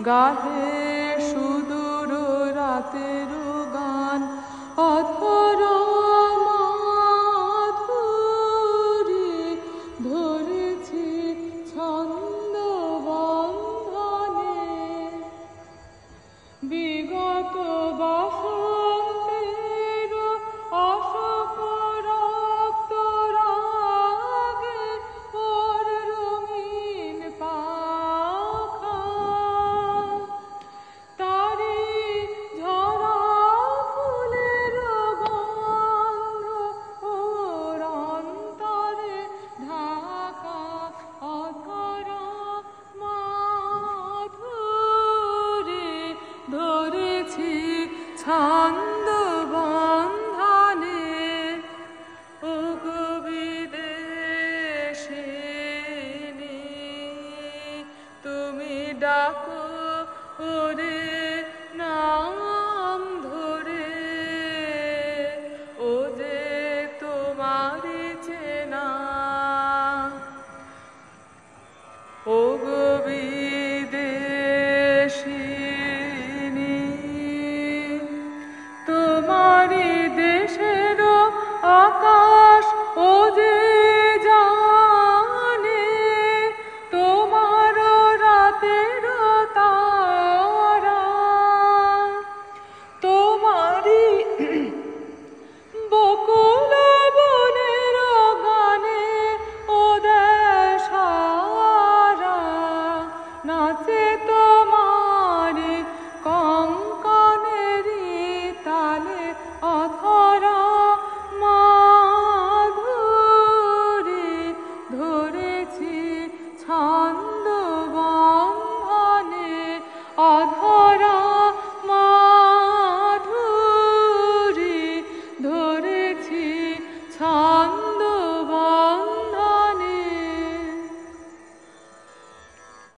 গাহে সুদূর রাতের গান অধর মাধুরী ধরেছি ছন্দ বন্ধনে বিগত বসন্তের অশোক রক্ত রাগে ওর রঙিন পাখা তারি ঝরা ফুলের গন্ধ ওর অন্তরে ঢাকা অধর মাধুরী ধরেছি ছন্দ বন্ধনে ও গো বিদেশিনী তুমি ডাকো ওরে নাম ধরে ও যে তোমারই চেনা ও গো বিদেশিনী তোমারি দেশের আকাশ ও যে জানে তোমার রাতের তারা তোমারি বকুল বনের গানে ও দেশারা নাচে তো